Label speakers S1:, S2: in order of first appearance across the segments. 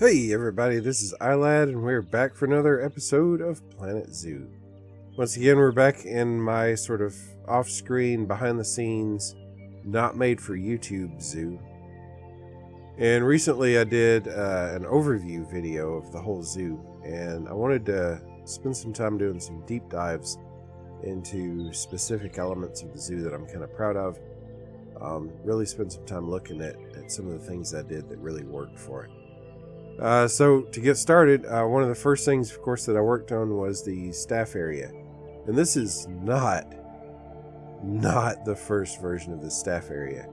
S1: Hey everybody, this is iLad and we're back for another episode of Planet Zoo. Once again, we're back in my sort of off-screen, behind-the-scenes, not made for YouTube zoo. And recently I did an overview video of the whole zoo, and I wanted to spend some time doing some deep dives into specific elements of the zoo that I'm kind of proud of. Really spend some time looking at some of the things I did that really worked for it. So to get started, one of the first things, of course, that I worked on was the staff area. And this is not the first version of the staff area.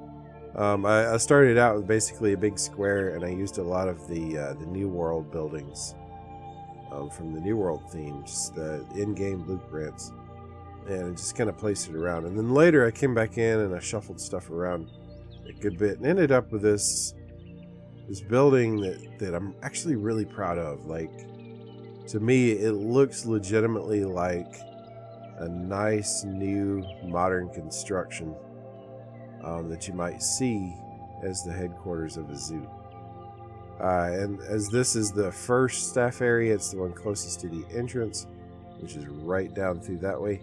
S1: I started out with basically a big square, and I used a lot of the New World buildings from the New World theme, just the in-game blueprints, and I just kind of placed it around. And then later I came back in and I shuffled stuff around a good bit and ended up with this building that I'm actually really proud of. Like, to me, it looks legitimately like a nice new modern construction that you might see as the headquarters of a zoo. And as this is the first staff area, it's the one closest to the entrance, which is right down through that way.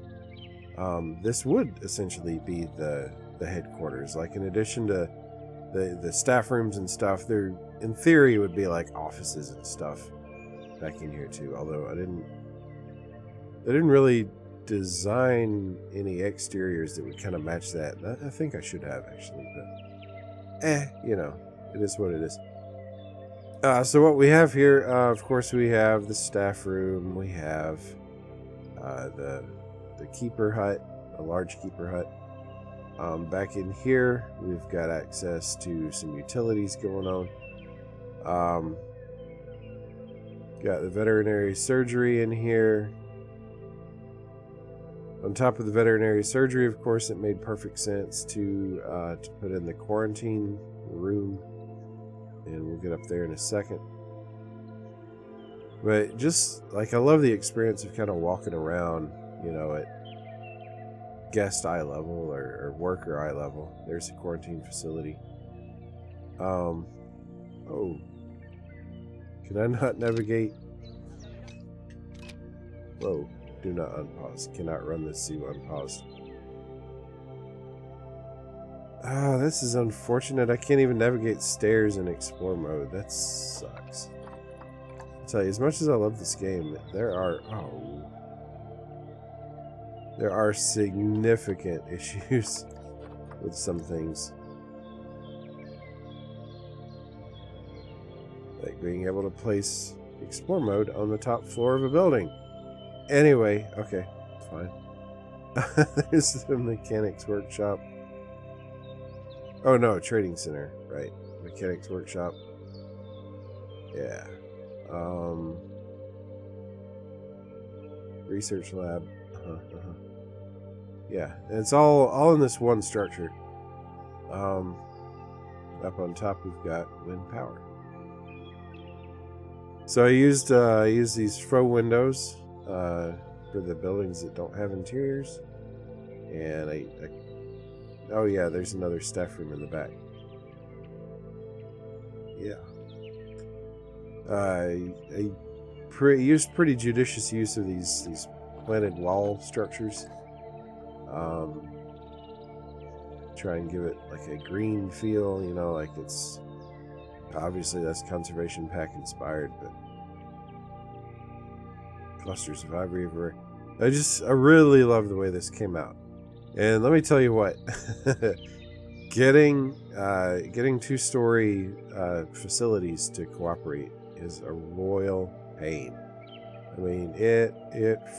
S1: This would essentially be the headquarters. Like, in addition to the staff rooms and stuff, there in theory would be like offices and stuff back in here too, although I didn't really design any exteriors that would kind of match that. I think I should have, actually, but you know, it is what it is. So what we have here, of course, we have the staff room, we have the keeper hut, a large keeper hut. Back in here, we've got access to some utilities going on. Got the veterinary surgery in here. On top of the veterinary surgery, of course, it made perfect sense to put in the quarantine room, and we'll get up there in a second. But just like, I love the experience of kind of walking around, you know, at guest eye level or worker eye level. There's a quarantine facility. Oh, can I not navigate? Whoa, do not unpause. Cannot run this zoo unpaused. This is unfortunate. I can't even navigate stairs in explore mode. That sucks. I'll tell you, as much as I love this game, there are significant issues with some things. Like being able to place explore mode on the top floor of a building. Anyway, okay, fine. There's the mechanics workshop. Oh no, trading center, right? Mechanics workshop. Yeah. Research lab. Yeah, and it's all in this one structure. Up on top, we've got wind power. So I used these faux windows for the buildings that don't have interiors, and oh yeah, there's another staff room in the back. Yeah, I used pretty judicious use of these planted wall structures. Try and give it like a green feel, you know, like it's obviously that's conservation pack inspired, but clusters of ivory everywhere. I really love the way this came out. And let me tell you what, getting two-story facilities to cooperate is a royal pain. I mean, it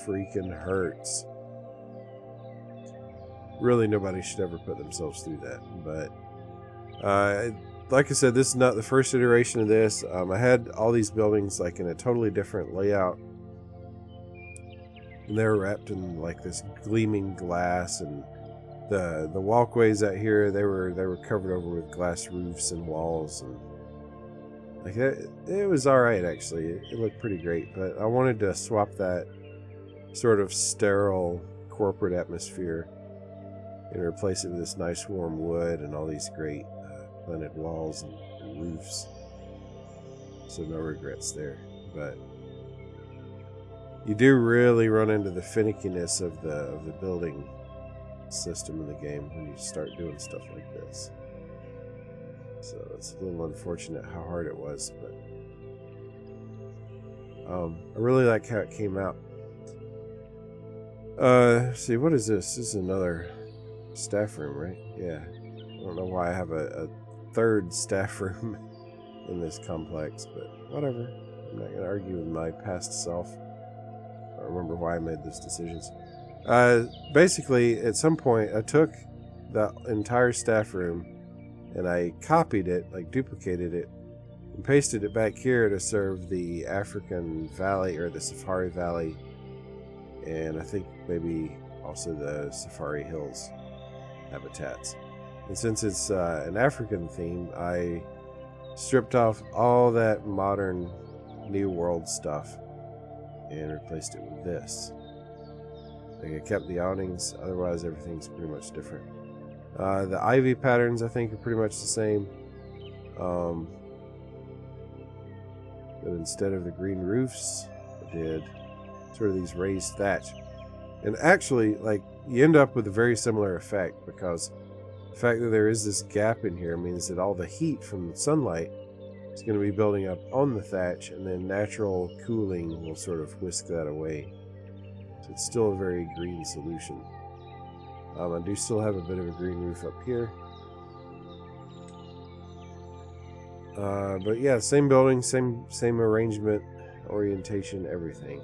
S1: freaking hurts. Really, nobody should ever put themselves through that. But like I said, this is not the first iteration of this. I had all these buildings like in a totally different layout, and they were wrapped in like this gleaming glass, and the walkways out here, they were covered over with glass roofs and walls, and like it was all right, actually. It looked pretty great, but I wanted to swap that sort of sterile corporate atmosphere and replace it with this nice warm wood and all these great planted walls and roofs. So no regrets there. But you do really run into the finickiness of the building system in the game when you start doing stuff like this. So it's a little unfortunate how hard it was, but I really like how it came out. See, what is this? This is another staff room, right? Yeah. I don't know why I have a third staff room in this complex, but whatever. I'm not going to argue with my past self. I don't remember why I made those decisions. Basically, at some point, I took the entire staff room and I copied it, like duplicated it, and pasted it back here to serve the African Valley or the Safari Valley, and I think maybe also the Safari Hills habitats. And since it's an African theme, I stripped off all that modern New World stuff and replaced it with this. Like I kept the awnings, otherwise everything's pretty much different. The ivy patterns I think are pretty much the same. But instead of the green roofs, I did sort of these raised thatch. And actually, like, you end up with a very similar effect, because the fact that there is this gap in here means that all the heat from the sunlight is going to be building up on the thatch, and then natural cooling will sort of whisk that away. So it's still a very green solution. I do still have a bit of a green roof up here. But yeah, same building, same arrangement, orientation, everything.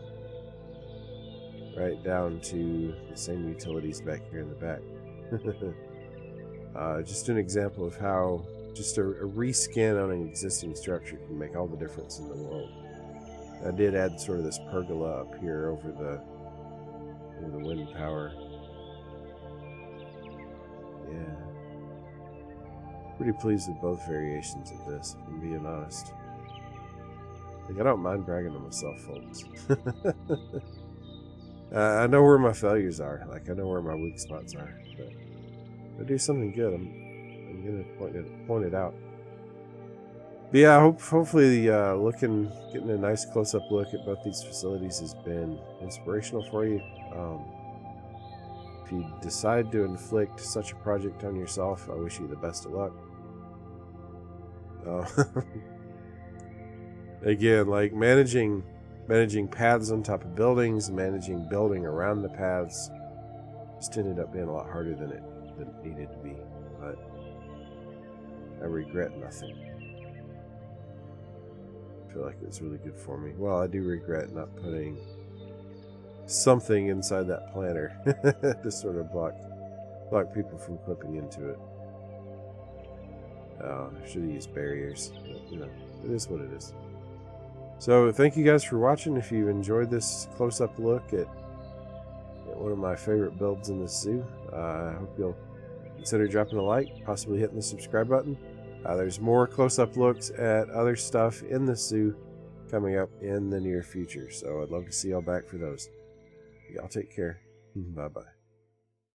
S1: Right down to the same utilities back here in the back. Just an example of how just a reskin on an existing structure can make all the difference in the world. I did add sort of this pergola up here over the wind power. Yeah. Pretty pleased with both variations of this, if I'm being honest. Like, I don't mind bragging on myself, folks. I know where my failures are. Like, I know where my weak spots are. But if I do something good, I'm gonna point it out. But yeah, hopefully getting a nice close-up look at both these facilities has been inspirational for you. If you decide to inflict such a project on yourself, I wish you the best of luck. Again, like managing paths on top of buildings, managing building around the paths, just ended up being a lot harder than it needed to be. But I regret nothing. I feel like it's really good for me. Well, I do regret not putting something inside that planter to sort of block people from clipping into it. I should have used barriers, but you know, it is what it is. So thank you guys for watching. If you enjoyed this close-up look at one of my favorite builds in this zoo, I hope you'll consider dropping a like, possibly hitting the subscribe button. There's more close-up looks at other stuff in the zoo coming up in the near future, so I'd love to see y'all back for those. Y'all take care. Bye-bye.